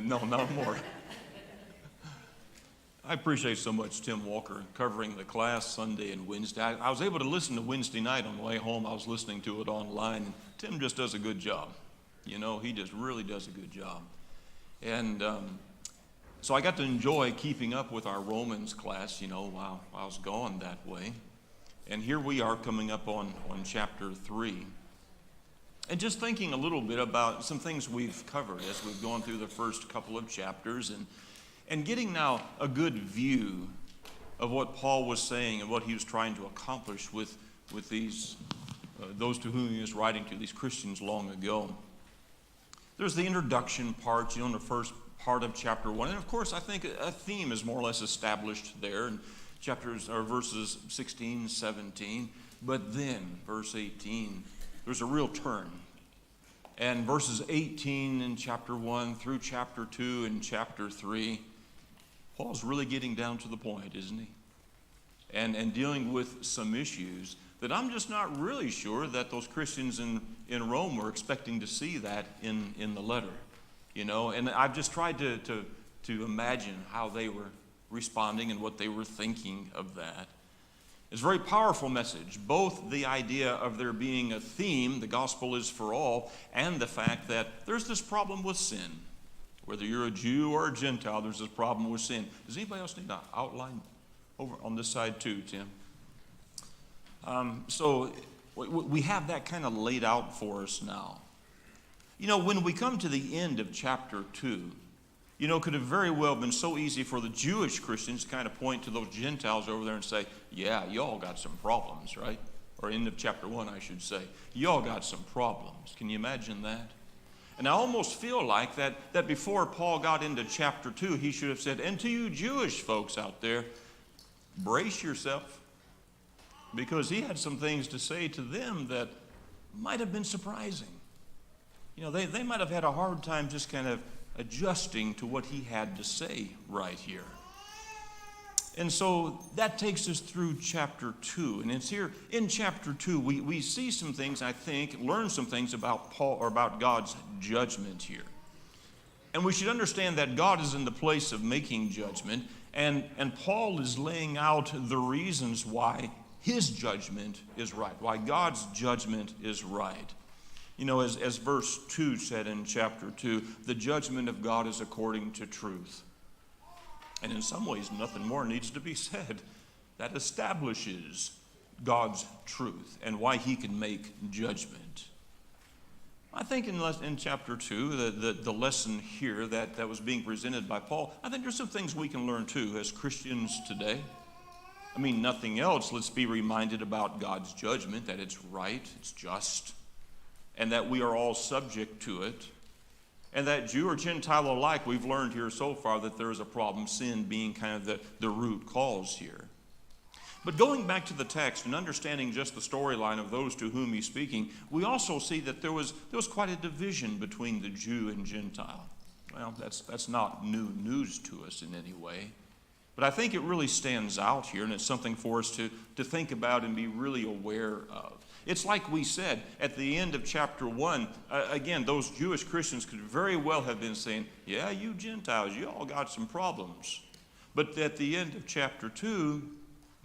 No, not more. I appreciate so much Tim Walker covering the class Sunday and Wednesday. I was able to listen to Wednesday night on the way home. I was listening to it online. And Tim just does a good job. You know, he just really does a good job. And so I got to enjoy keeping up with our Romans class, you know, while I was going that way. And here we are coming up on chapter 3. And just thinking a little bit about some things we've covered as we've gone through the first couple of chapters and getting now a good view of what Paul was saying and what he was trying to accomplish with these those to whom he was writing to, these Christians long ago. There's the introduction part, you know, in the first part of chapter 1. And of course, I think a theme is more or less established there in verses 16, 17. But then, verse 18, there's a real turn. And verses 18 in chapter 1 through chapter 2 and chapter 3, Paul's really getting down to the point, isn't he? And dealing with some issues that I'm just not really sure that those Christians in Rome were expecting to see that in the letter. You know, and I've just tried to imagine how they were responding and what they were thinking of that. It's a very powerful message, both the idea of there being a theme, the gospel is for all, and the fact that there's this problem with sin. Whether you're a Jew or a Gentile, there's this problem with sin. Does anybody else need an outline over on this side too, Tim? So we have that kind of laid out for us now. You know, when we come to the end of chapter 2, you know, it could have very well been so easy for the Jewish Christians to kind of point to those Gentiles over there and say, yeah, y'all got some problems, right? Or end of chapter 1, I should say. Y'all got some problems. Can you imagine that? And I almost feel like that before Paul got into chapter 2, he should have said, and to you Jewish folks out there, brace yourself. Because he had some things to say to them that might have been surprising. You know, they might have had a hard time just kind of adjusting to what he had to say right here. And so that takes us through chapter 2. And it's here in chapter 2, we see some things, I think, learn some things about Paul or about God's judgment here. And we should understand that God is in the place of making judgment, and Paul is laying out the reasons why his judgment is right, why God's judgment is right. You know, as verse 2 said in chapter 2, the judgment of God is according to truth. And in some ways, nothing more needs to be said. That establishes God's truth and why he can make judgment. I think in chapter 2, the lesson here that was being presented by Paul, I think there's some things we can learn too as Christians today. I mean, nothing else, let's be reminded about God's judgment, that it's right, it's just, and that we are all subject to it. And that Jew or Gentile alike, we've learned here so far that there is a problem, sin being kind of the root cause here. But going back to the text and understanding just the storyline of those to whom he's speaking, we also see that there was quite a division between the Jew and Gentile. Well, that's not new news to us in any way. But I think it really stands out here, and it's something for us to think about and be really aware of. It's like we said at the end of chapter 1, again, those Jewish Christians could very well have been saying, yeah, you Gentiles, you all got some problems. But at the end of chapter 2,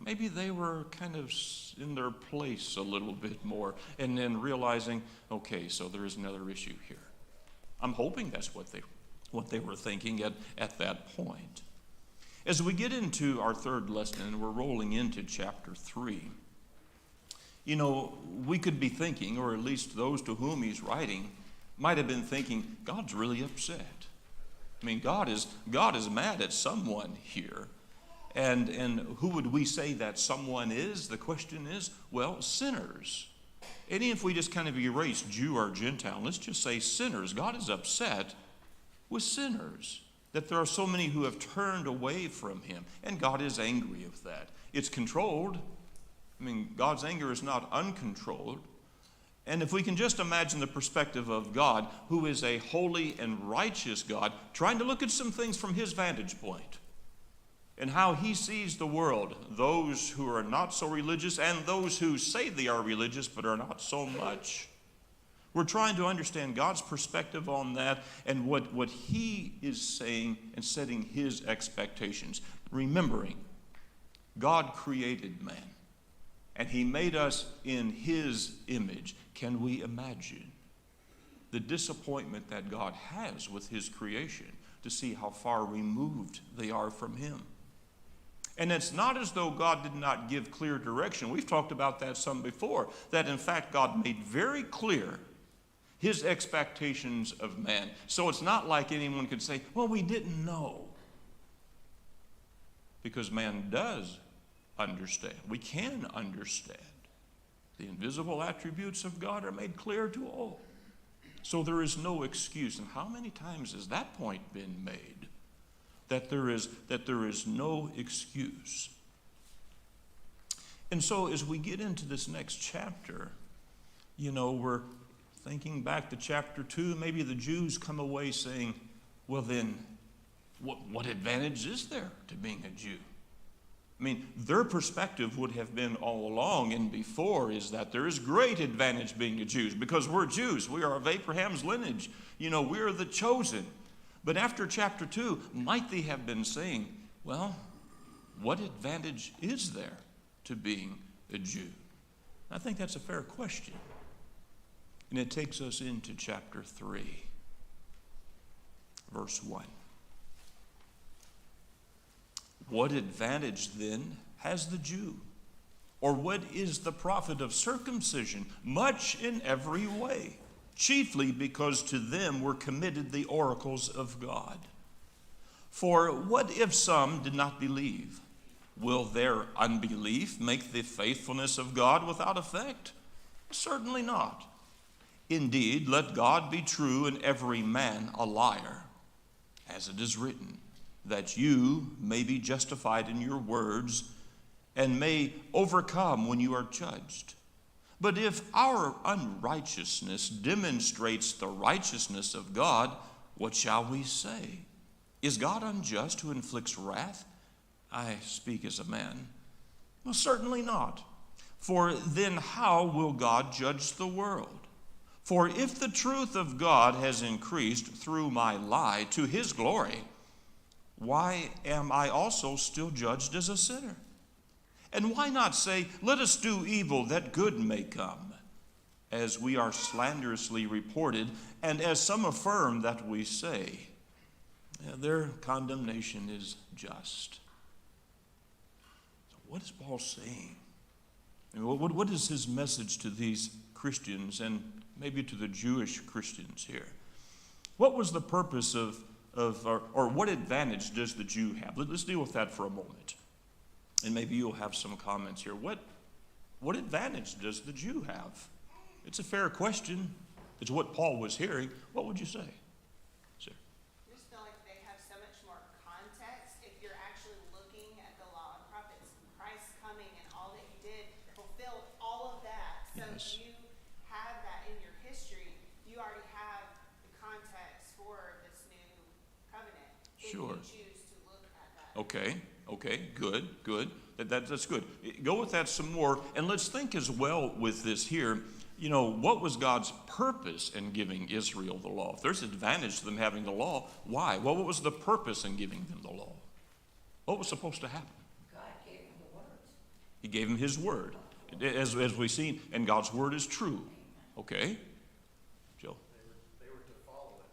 maybe they were kind of in their place a little bit more and then realizing, okay, so there is another issue here. I'm hoping that's what they were thinking at that point. As we get into our third lesson, and we're rolling into chapter 3, you know, we could be thinking, or at least those to whom he's writing might have been thinking, God's really upset. I mean, God is mad at someone here. And who would we say that someone is? The question is, well, sinners. And if we just kind of erase Jew or Gentile, let's just say sinners. God is upset with sinners, that there are so many who have turned away from him. And God is angry with that. It's controlled. I mean, God's anger is not uncontrolled. And if we can just imagine the perspective of God, who is a holy and righteous God, trying to look at some things from his vantage point and how he sees the world, those who are not so religious and those who say they are religious but are not so much. We're trying to understand God's perspective on that and what he is saying and setting his expectations. Remembering, God created man, and he made us in his image. Can we imagine the disappointment that God has with his creation to see how far removed they are from him? And it's not as though God did not give clear direction. We've talked about that some before, that in fact God made very clear his expectations of man. So it's not like anyone could say, well, we didn't know. Because man does understand. We can understand. The invisible attributes of God are made clear to all. So there is no excuse. And how many times has that point been made? That there is no excuse. And so as we get into this next chapter, we're thinking back to chapter 2, maybe the Jews come away saying, well then, what advantage is there to being a Jew? I mean, their perspective would have been all along and before is that there is great advantage being a Jew because we're Jews. We are of Abraham's lineage. We are the chosen. But after chapter 2, might they have been saying, well, what advantage is there to being a Jew? I think that's a fair question. And it takes us into chapter 3, verse 1. What advantage then has the Jew? Or what is the profit of circumcision? Much in every way, chiefly because to them were committed the oracles of God. For what if some did not believe? Will their unbelief make the faithfulness of God without effect? Certainly not. Indeed, let God be true and every man a liar, as it is written, that you may be justified in your words and may overcome when you are judged. But if our unrighteousness demonstrates the righteousness of God, what shall we say? Is God unjust who inflicts wrath? I speak as a man. Well, certainly not. For then how will God judge the world? For if the truth of God has increased through my lie to his glory, why am I also still judged as a sinner? And why not say, let us do evil that good may come, as we are slanderously reported, and as some affirm that we say, their condemnation is just. So what is Paul saying? What is his message to these Christians and maybe to the Jewish Christians here? What was the purpose or what advantage does the Jew have? Let's deal with that for a moment. And maybe you'll have some comments here. What advantage does the Jew have? It's a fair question. It's what Paul was hearing. What would you say? Sir? I just feel like they have so much more context if you're actually looking at the law and prophets, Christ coming and all that he did, fulfilled all of that. So Yes. you have that in your history. You already have the context for this new covenant. Sure. If you choose to look at that. Okay, good. That's good. Go with that some more, and let's think as well with this here. What was God's purpose in giving Israel the law? If there's advantage to them having the law, why? Well, what was the purpose in giving them the law? What was supposed to happen? God gave him the words. He gave him his word, as we've seen, and God's word is true. Okay, Joe. They were to follow it.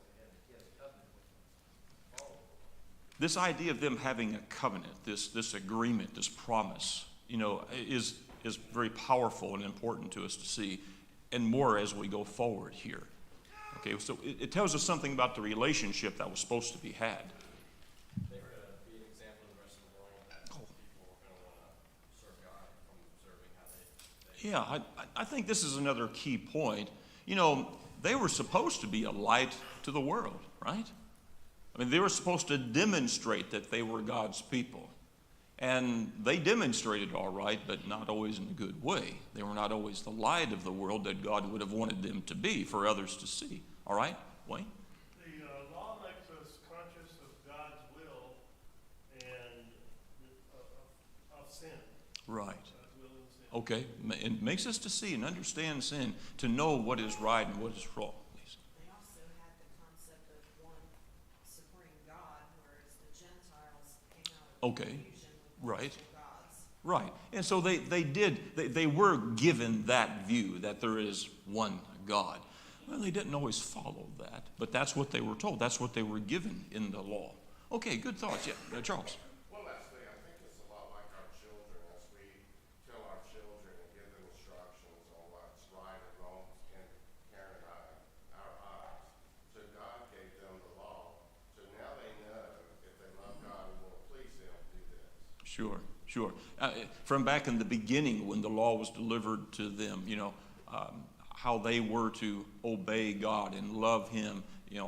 They had a covenant with them. Follow it. This idea of them having a covenant, this agreement, this promise, is very powerful and important to us to see, and more as we go forward here. Okay, so it tells us something about the relationship that was supposed to be had. They were to be an example to the rest of the world that people were going to want to serve God from observing how they Yeah, I think this is another key point. They were supposed to be a light to the world, right? I mean, they were supposed to demonstrate that they were God's people. And they demonstrated all right, but not always in a good way. They were not always the light of the world that God would have wanted them to be for others to see. All right, Wayne? The law makes us conscious of God's will and of sin. Right. God's will and sin. Okay, it makes us to see and understand sin, to know what is right and what is wrong. Lisa. They also had the concept of one supreme God, whereas the Gentiles came out of Okay, confusion with right. multiple gods. Right. And so they were given that view that there is one God. Well, they didn't always follow that, but that's what they were told. That's what they were given in the law. Okay, good thoughts. Yeah, Charles. One last thing, I think it's a lot like our children as we tell our children and give them instructions on what's right and wrong in Karen and our eyes. So God gave them the law. So now they know if they love God and want to please Him, do this. Sure, sure. From back in the beginning when the law was delivered to them, how they were to obey God and love Him,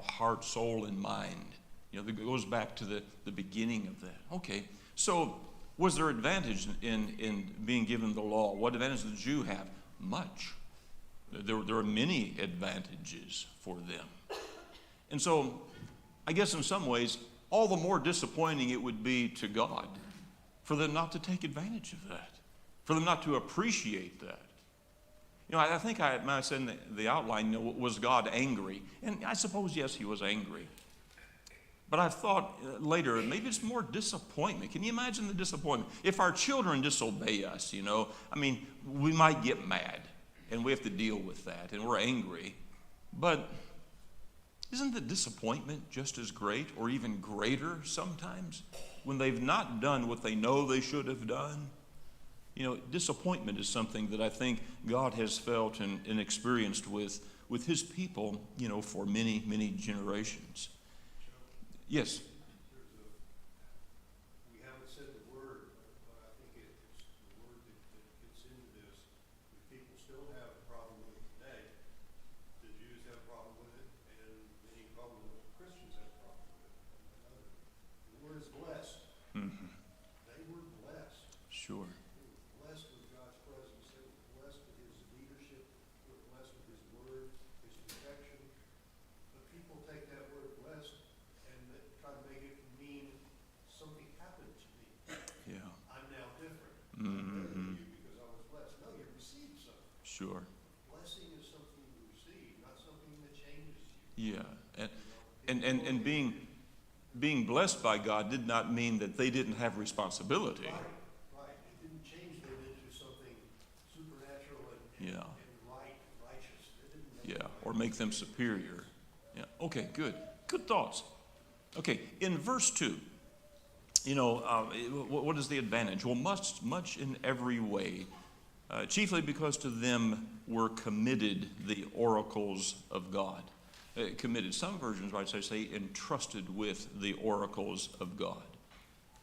heart, soul, and mind. It goes back to the beginning of that. Okay, so was there advantage in being given the law? What advantage did the Jew have? Much. There are many advantages for them. And so, I guess in some ways, all the more disappointing it would be to God for them not to take advantage of that, for them not to appreciate that. I think I said in the outline, was God angry? And I suppose, yes, He was angry. But I've thought later, maybe it's more disappointment. Can you imagine the disappointment? If our children disobey us, we might get mad, and we have to deal with that, and we're angry. But isn't the disappointment just as great or even greater sometimes when they've not done what they know they should have done? Disappointment is something that I think God has felt and experienced with His people, for many, many generations. Yes. We haven't said the word, but I think it's the word that gets into this. People still have a problem with it today. The Jews have a problem with it, and many probably Christians have a problem with it. The word is blessed. Mm-hmm. They were blessed. Sure. They were blessed with God's presence. They were blessed with His leadership. They were blessed with His word, His protection. But people take that word blessed and try to make it mean something happened to me. Yeah. I'm now different. Mm-hmm. I'm better than you because I was blessed. No, you received something. Sure. Blessing is something you receive, not something that changes you. Yeah. And being blessed by God did not mean that they didn't have responsibility. Right. It didn't change them into something supernatural and Yeah. righteous. It didn't make Yeah. Or make them superior. Yeah. Okay, good. Good thoughts. Okay, in verse 2, what is the advantage? Well, much in every way, chiefly because to them were committed the oracles of God. Committed. Some versions might say entrusted with the oracles of God.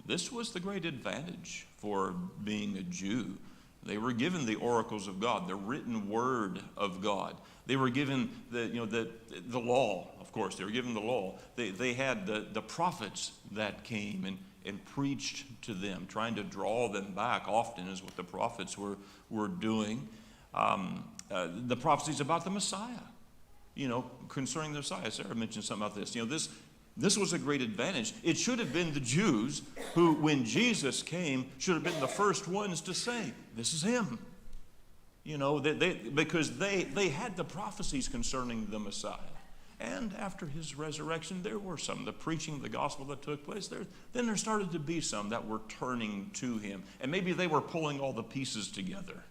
This was the great advantage for being a Jew. They were given the oracles of God, the written word of God. They were given the law, of course. They were given the law. They had the prophets that came and preached to them, trying to draw them back. Often is what the prophets were doing. The prophecies about the Messiah, concerning the Messiah. Sarah mentioned something about this. This was a great advantage. It should have been the Jews who, when Jesus came, should have been the first ones to say, this is Him. Because they had the prophecies concerning the Messiah. And after His resurrection, there were some. The preaching of the gospel that took place there. Then there started to be some that were turning to Him. And maybe they were pulling all the pieces together.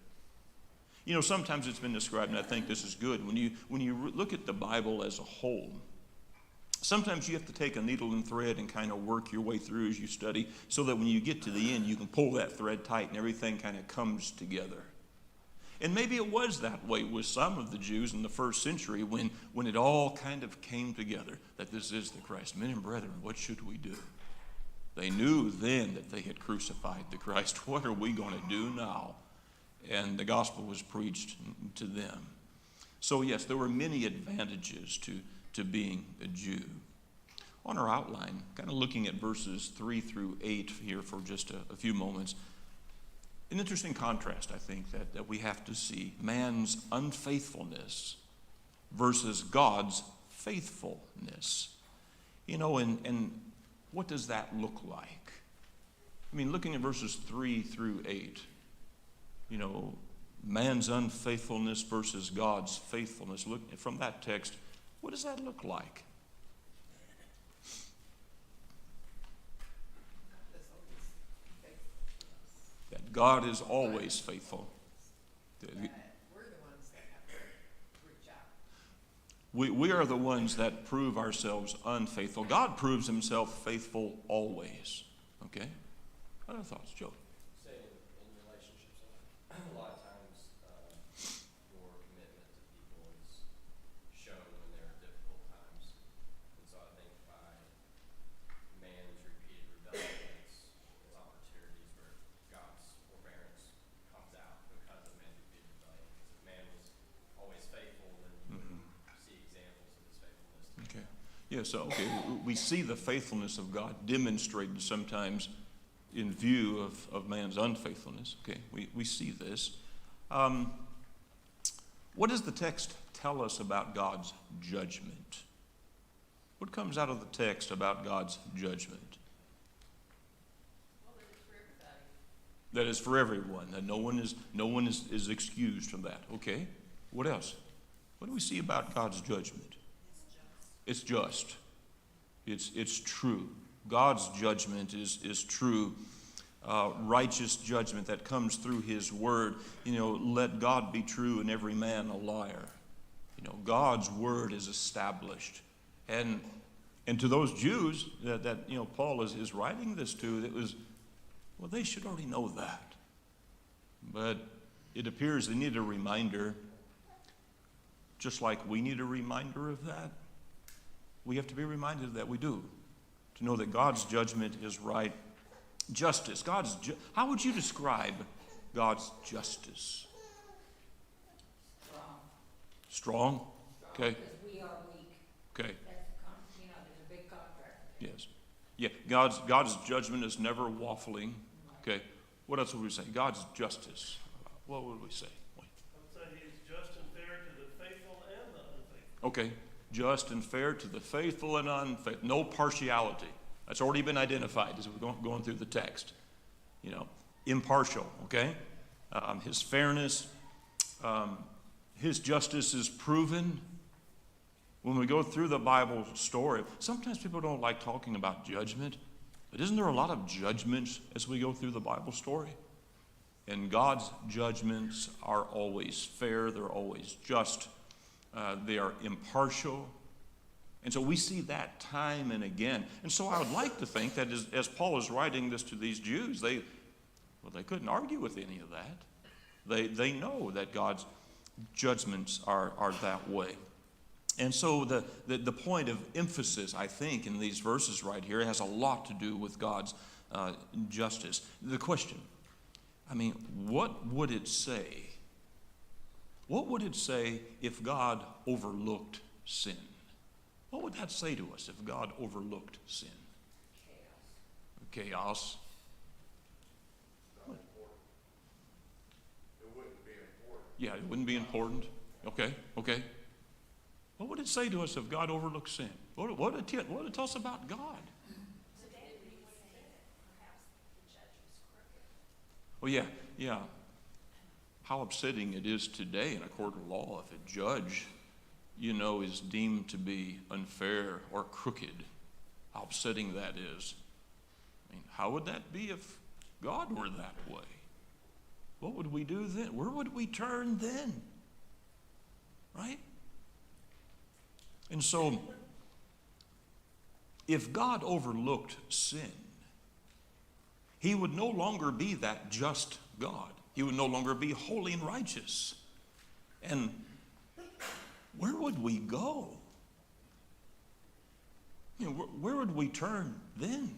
Sometimes it's been described, and I think this is good, when you look at the Bible as a whole, sometimes you have to take a needle and thread and kind of work your way through as you study so that when you get to the end, you can pull that thread tight and everything kind of comes together. And maybe it was that way with some of the Jews in the first century when it all kind of came together, that this is the Christ. Men and brethren, what should we do? They knew then that they had crucified the Christ. What are we going to do now? And the gospel was preached to them. So yes, there were many advantages to being a Jew. On our outline, kind of looking at verses 3 through 8 here for just a few moments, an interesting contrast, I think, that we have to see. Man's unfaithfulness versus God's faithfulness. And what does that look like? Looking at verses 3 through 8, man's unfaithfulness versus God's faithfulness. Look from that text, what does that look like? That God is always faithful. We're the ones that have to reach out. We are the ones that prove ourselves unfaithful. God proves himself faithful always. Okay? What are thoughts, Joe? Say in relationships, a lot of times your commitment to people is shown when there are difficult times. And so I think by man's repeated rebellion, it's opportunities where God's forbearance comes out because of man's repeated rebellion. Because if man was always faithful, then you wouldn't see examples of his faithfulness. Okay. Yeah, so we see the faithfulness of God demonstrated sometimes in view of man's unfaithfulness. Okay, we see this. What does the text tell us about God's judgment? What comes out of the text about God's judgment? Well, it is for everybody. That is for everyone. That no one is excused from that. Okay. What else? What do we see about God's judgment? It's just. It's just. It's true. God's judgment is true. Righteous judgment that comes through his word. Let God be true and every man a liar. God's word is established. And to those Jews that Paul is writing this to, they should already know that. But it appears they need a reminder, just like we need a reminder of that. We have to be reminded of that. We do. To know that God's judgment is right. Justice. How would you describe God's justice? Strong. Strong? Okay. Because we are weak. Okay. That's, there's a big contrast. Yes. Yeah. God's judgment is never waffling. Okay. What else would we say? God's justice. What would we say? I would say he's just and fair to the faithful and the unfaithful. Okay. Just and fair to the faithful and unfaithful. No partiality. That's already been identified as we're going through the text. Impartial, okay? His fairness, his justice is proven. When we go through the Bible story, sometimes people don't like talking about judgment, but isn't there a lot of judgments as we go through the Bible story? And God's judgments are always fair, they're always just, they are impartial. And so we see that time and again. And so I would like to think that as Paul is writing this to these Jews, they couldn't argue with any of that. They know that God's judgments are that way. And so the point of emphasis, I think, in these verses right here has a lot to do with God's justice. The question, what would it say? What would it say if God overlooked sin? What would that say to us if God overlooked sin? Chaos. Not important. It wouldn't be important. Yeah, it wouldn't be important. Okay. What would it say to us if God overlooked sin? What would it tell us about God? Today, we would say that perhaps the judge was crooked. Oh, yeah. How upsetting it is today in a court of law if a judge, is deemed to be unfair or crooked. How upsetting that is. How would that be if God were that way? What would we do then? Where would we turn then? Right? And so, if God overlooked sin, he would no longer be that just God. He would no longer be holy and righteous. And where would we go? Where would we turn then?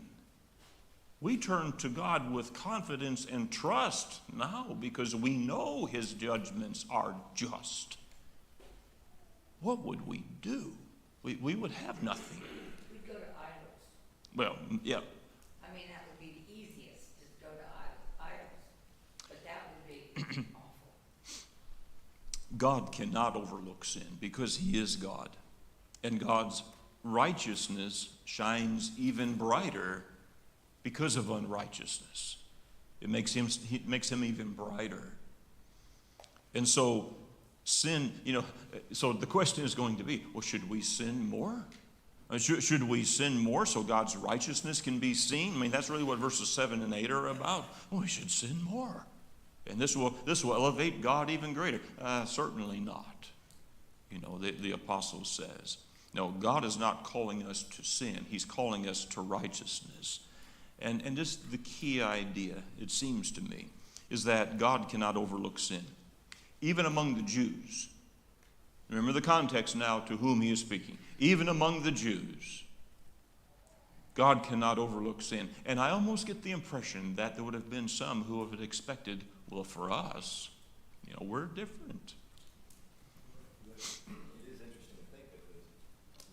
We turn to God with confidence and trust now because we know his judgments are just. What would we do? We would have nothing. We'd go to idols. Well, yeah. That would be the easiest, just go to idols. But that would be awful. God cannot overlook sin because he is God. And God's righteousness shines even brighter because of unrighteousness. It makes him even brighter. And so sin, so the question is going to be, well, should we sin more? Should we sin more so God's righteousness can be seen? I mean, that's really what verses 7 and 8 are about. Well, we should sin more. And this will elevate God even greater. Certainly not. The apostle says. No, God is not calling us to sin. He's calling us to righteousness. And just the key idea, it seems to me, is that God cannot overlook sin. Even among the Jews. Remember the context now to whom he is speaking. Even among the Jews, God cannot overlook sin. And I almost get the impression that there would have been some who would have expected, well, for us, we're different. It is interesting to think that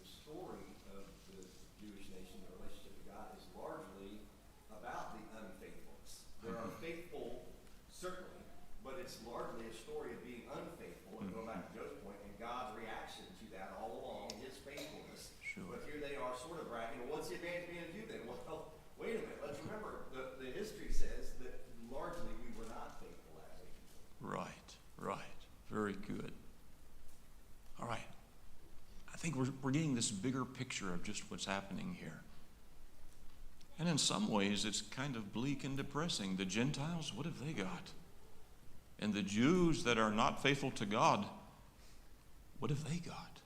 the story of the Jewish nation, the relationship to God, is largely about the unfaithfulness. There are faithful, certainly, but it's largely a story of being unfaithful, and going back to Joe's point, and God's reaction to that all along, his faithfulness. Sure. But here they are sort of bragging, well, what's the advantage of being a Jew then? Well, wait a minute, let's remember, the history says that largely we were not faithful as a people. Right. Very good. All right. I think we're getting this bigger picture of just what's happening here. And in some ways, it's kind of bleak and depressing. The Gentiles, what have they got? And the Jews that are not faithful to God, what have they got?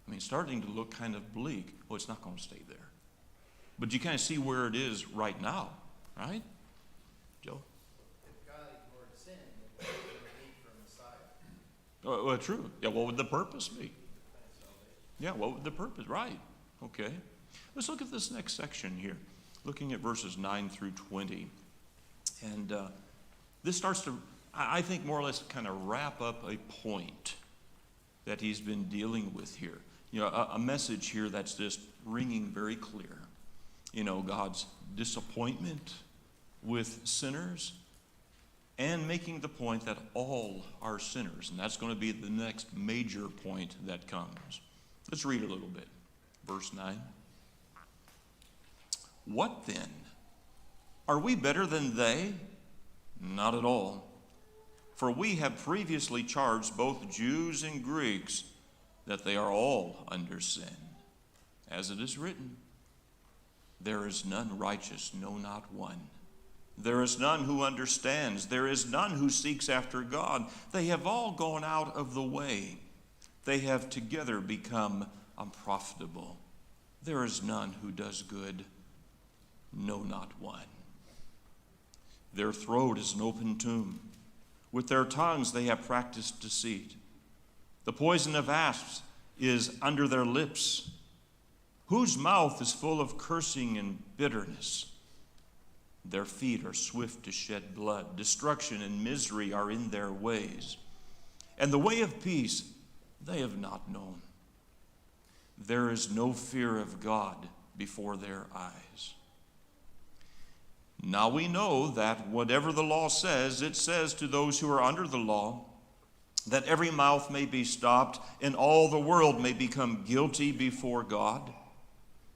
I mean, starting to look kind of bleak. Well, it's not going to stay there. But you kind of see where it is right now, right? Joe? If God ignored sin, then there would be need for a Messiah. Well, true. Yeah, what would the purpose be? Yeah, what would the purpose? Right. Okay. Let's look at this next section here, looking at verses 9 through 20. And this starts to, I think, more or less kind of wrap up a point that he's been dealing with here. A message here that's just ringing very clear. God's disappointment with sinners and making the point that all are sinners. And that's going to be the next major point that comes. Let's read a little bit. Verse 9. What then? Are we better than they? Not at all. For we have previously charged both Jews and Greeks that they are all under sin. As it is written, there is none righteous, no, not one. There is none who understands. There is none who seeks after God. They have all gone out of the way. They have together become unprofitable. There is none who does good, no, not one. Their throat is an open tomb. With their tongues they have practiced deceit. The poison of asps is under their lips, whose mouth is full of cursing and bitterness. Their feet are swift to shed blood. Destruction and misery are in their ways. And the way of peace they have not known. There is no fear of God before their eyes. Now we know that whatever the law says, it says to those who are under the law, that every mouth may be stopped and all the world may become guilty before God.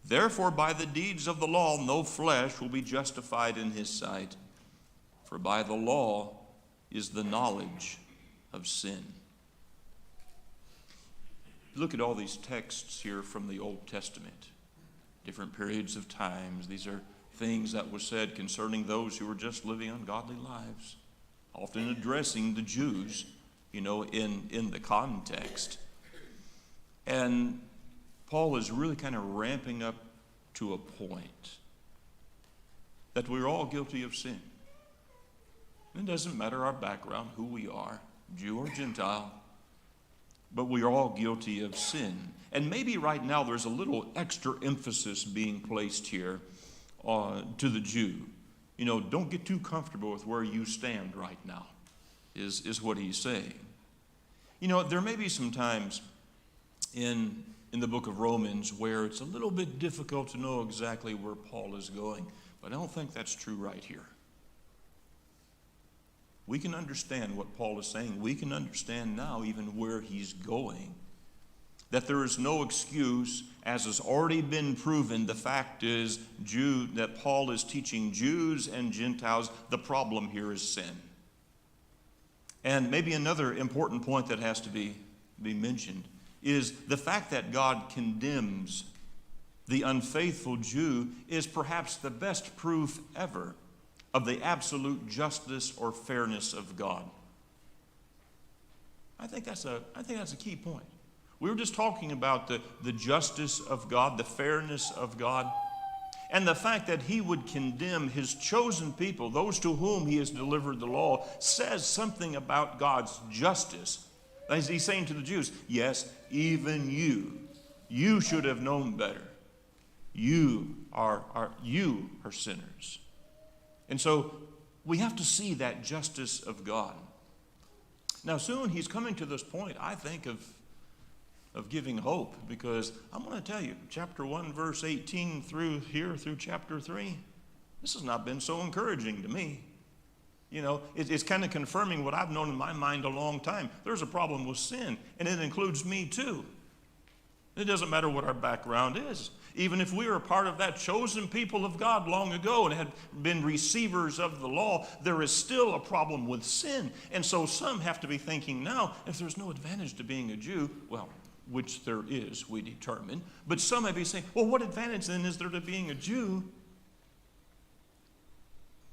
Therefore, by the deeds of the law, no flesh will be justified in his sight. For by the law is the knowledge of sin. Look at all these texts here from the Old Testament. Different periods of times. These are things that were said concerning those who were just living ungodly lives. Often addressing the Jews, in the context. And Paul is really kind of ramping up to a point that we're all guilty of sin. It doesn't matter our background, who we are, Jew or Gentile, but we are all guilty of sin. And maybe right now there's a little extra emphasis being placed here to the Jew. Don't get too comfortable with where you stand right now, is what he's saying. There may be some times in the book of Romans where it's a little bit difficult to know exactly where Paul is going, but I don't think that's true right here. We can understand what Paul is saying. We can understand now even where he's going. That there is no excuse, as has already been proven. The fact is that Paul is teaching Jews and Gentiles the problem here is sin. And maybe another important point that has to be mentioned is the fact that God condemns the unfaithful Jew is perhaps the best proof ever of the absolute justice or fairness of God. I think that's a key point. We were just talking about the justice of God, the fairness of God, and the fact that he would condemn his chosen people, those to whom he has delivered the law, says something about God's justice. As he's saying to the Jews, yes, even you should have known better. You are sinners. And so we have to see that justice of God. Now soon he's coming to this point, I think, of giving hope, because I'm going to tell you, chapter 1, verse 18 through chapter 3, this has not been so encouraging to me. You know, it's kind of confirming what I've known in my mind a long time. There's a problem with sin, and it includes me too. It doesn't matter what our background is. Even if we were a part of that chosen people of God long ago and had been receivers of the law, there is still a problem with sin. And so some have to be thinking now, if there's no advantage to being a Jew, well, which there is, we determine, but some may be saying, well, what advantage then is there to being a Jew?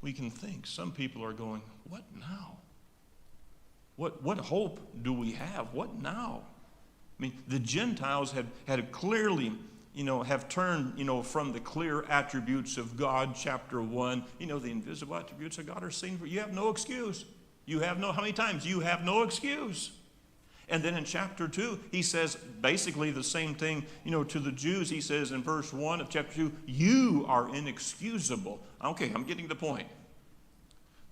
We can think. Some people are going, what now? What hope do we have? What now? I mean, the Gentiles had clearly, have turned, from the clear attributes of God, chapter 1, the invisible attributes of God are seen for you. Have no excuse. How many times? You have no excuse. And then in chapter 2, he says basically the same thing, to the Jews. He says in verse 1 of chapter 2, you are inexcusable. Okay, I'm getting the point.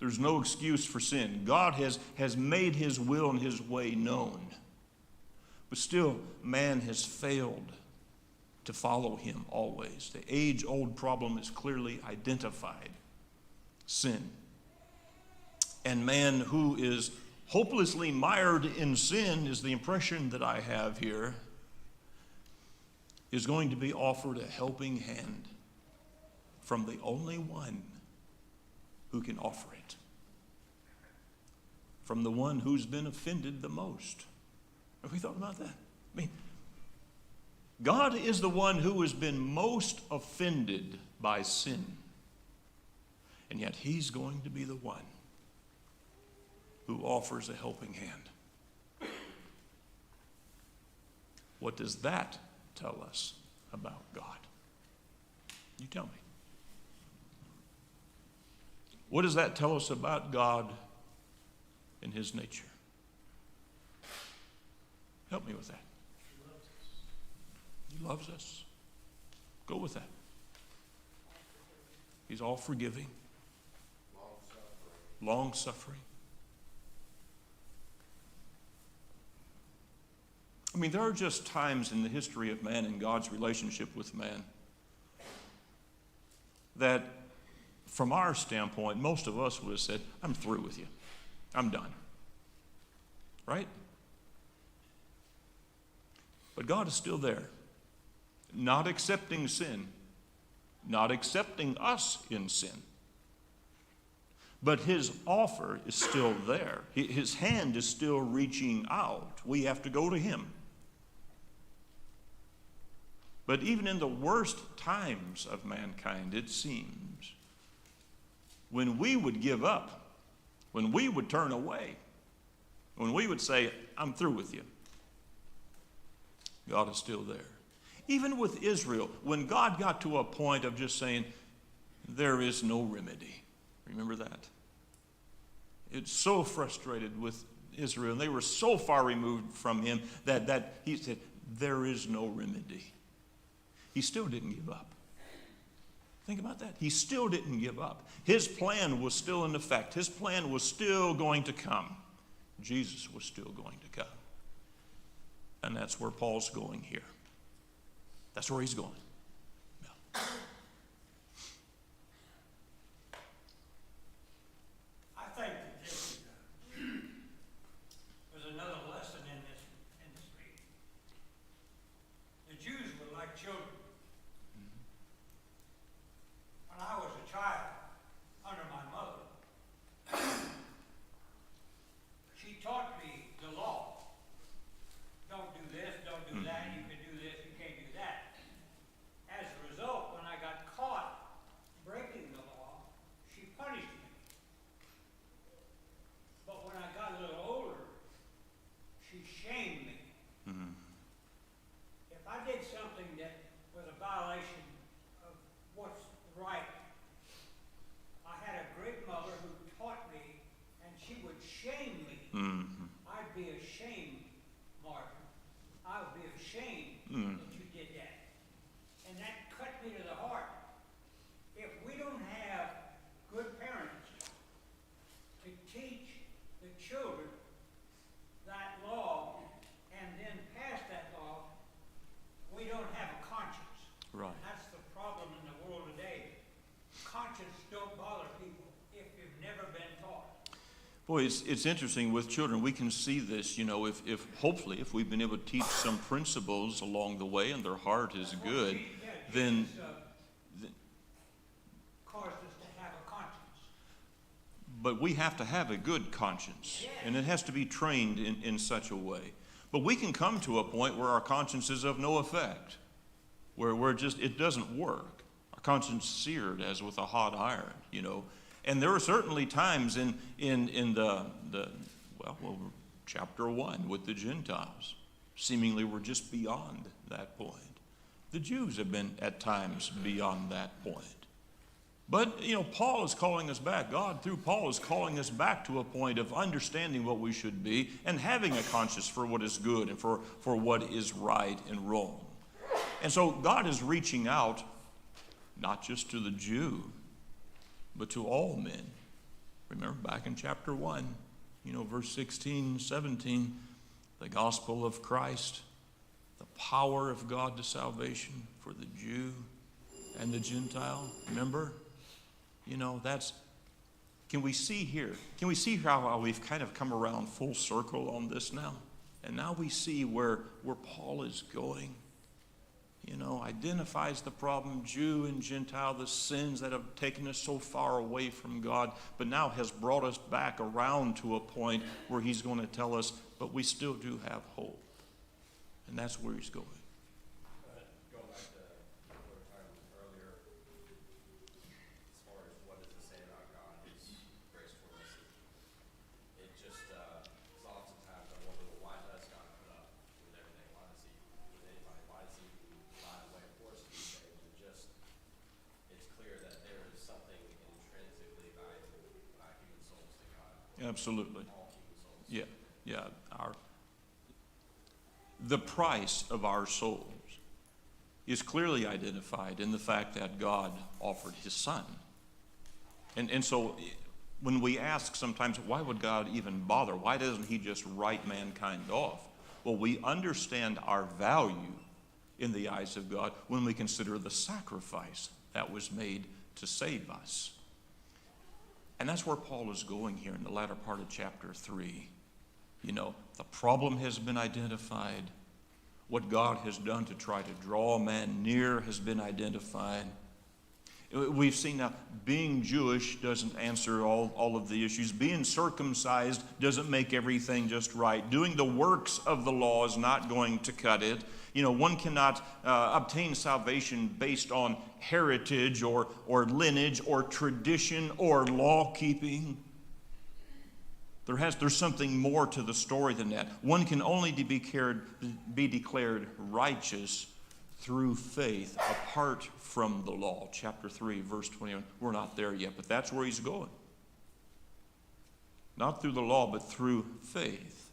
There's no excuse for sin. God has made his will and his way known. But still, man has failed to follow him always. The age-old problem is clearly identified. Sin. And man who is hopelessly mired in sin, is the impression that I have here, is going to be offered a helping hand from the only one who can offer it. From the one who's been offended the most. Have we thought about that? I mean, God is the one who has been most offended by sin. And yet he's going to be the one who offers a helping hand. What does that tell us about God? You tell me. What does that tell us about God and his nature? Help me with that. He loves us. Go with that. He's all forgiving. Long suffering. I mean, there are just times in the history of man and God's relationship with man that, from our standpoint, most of us would have said, I'm through with you. I'm done. Right? But God is still there, not accepting sin, not accepting us in sin. But his offer is still there. His hand is still reaching out. We have to go to him. But even in the worst times of mankind, it seems, when we would give up, when we would turn away, when we would say, I'm through with you, God is still there. Even with Israel, when God got to a point of just saying, there is no remedy. Remember that? It's so frustrated with Israel, and they were so far removed from him that he said, there is no remedy. He still didn't give up. Think about that. He still didn't give up. His plan was still in effect. His plan was still going to come. Jesus was still going to come. And that's where Paul's going here. That's where he's going. Yeah. I think that this was another lesson in this reading. The Jews were like children. When I was a child, under my mother, she something that was a violation of what's right. I had a great mother who taught me, and she would shame me. I'd be ashamed, Martin. I would be ashamed that you did that. And that cut me to the heart. If we don't have good parents to teach the children that law and then pass that law, we don't have a conscience. Right. That's the problem in the world today. Conscience don't bother people if you've never been taught. Boy, it's interesting with children. We can see this, if hopefully, if we've been able to teach some principles along the way and their heart is good, then Caused us to have a conscience. but we have to have a good conscience, and it has to be trained in such a way. But we can come to a point where our conscience is of no effect, where it doesn't work. Our conscience seared as with a hot iron, And there are certainly times in chapter 1 with the Gentiles, seemingly we're just beyond that point. The Jews have been at times beyond that point. But, Paul is calling us back. God, through Paul, is calling us back to a point of understanding what we should be and having a conscience for what is good and for what is right and wrong. And so God is reaching out not just to the Jew, but to all men. Remember back in chapter 1, verse 16, 17, the gospel of Christ, the power of God to salvation for the Jew and the Gentile. Remember? Can we see how we've kind of come around full circle on this now? And now we see where Paul is going. Identifies the problem, Jew and Gentile, the sins that have taken us so far away from God, but now has brought us back around to a point where he's going to tell us, but we still do have hope. And that's where he's going. Going back to what we were talking earlier, as far as what does it say about God, His grace toward us, it just, oftentimes I wonder, well, why does God put up with everything? Why does He, with anybody, why does He lie away for us to be saved? And just, it's clear that there is something intrinsically valuable about human souls to God. Absolutely. All human souls. Yeah. The price of our souls is clearly identified in the fact that God offered his son. And so when we ask sometimes, why would God even bother? Why doesn't he just write mankind off? Well, we understand our value in the eyes of God when we consider the sacrifice that was made to save us. And that's where Paul is going here in the latter part of chapter 3. The problem has been identified. What God has done to try to draw man near has been identified. We've seen now, being Jewish doesn't answer all of the issues. Being circumcised doesn't make everything just right. Doing the works of the law is not going to cut it. One cannot obtain salvation based on heritage or lineage or tradition or law keeping. There's something more to the story than that. One can only be declared righteous through faith apart from the law. Chapter 3, verse 21. We're not there yet, but that's where he's going. Not through the law, but through faith.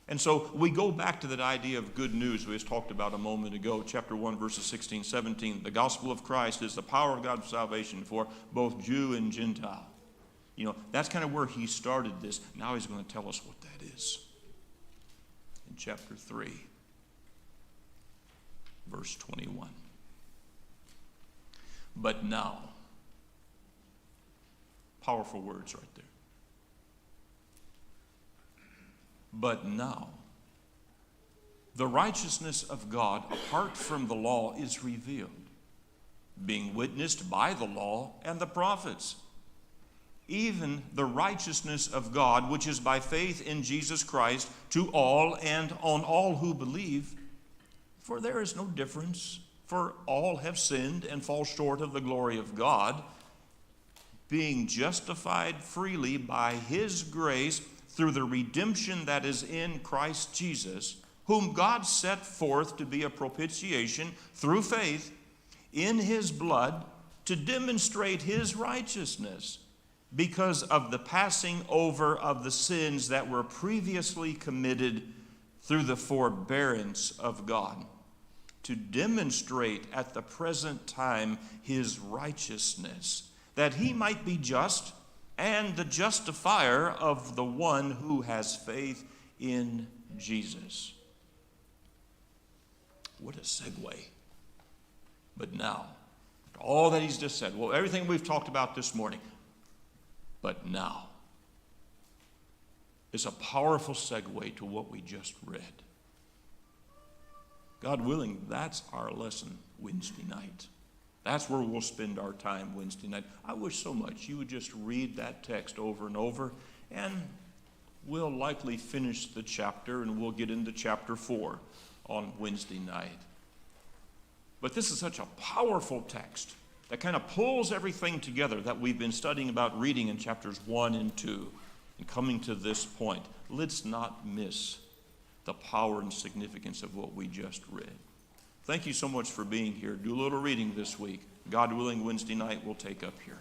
And so we go back to that idea of good news we just talked about a moment ago. Chapter 1, verses 16, 17. The gospel of Christ is the power of God's salvation for both Jew and Gentile. That's kind of where he started this. Now he's going to tell us what that is. In chapter 3, verse 21. But now, powerful words right there. But now, the righteousness of God apart from the law is revealed, being witnessed by the law and the prophets. Even the righteousness of God, which is by faith in Jesus Christ, to all and on all who believe. For there is no difference, for all have sinned and fall short of the glory of God, being justified freely by his grace through the redemption that is in Christ Jesus, whom God set forth to be a propitiation through faith in his blood to demonstrate his righteousness because of the passing over of the sins that were previously committed through the forbearance of God, to demonstrate at the present time his righteousness, that he might be just and the justifier of the one who has faith in Jesus. What a segue. But now, all that he's just said, well, everything we've talked about this morning, but now is a powerful segue to what we just read. God willing, that's our lesson Wednesday night. That's where we'll spend our time Wednesday night. I wish so much you would just read that text over and over, and we'll likely finish the chapter, and we'll get into chapter 4 on Wednesday night. But this is such a powerful text that kind of pulls everything together that we've been studying about reading in chapters 1 and 2 and coming to this point. Let's not miss the power and significance of what we just read. Thank you so much for being here. Do a little reading this week. God willing, Wednesday night we'll take up here.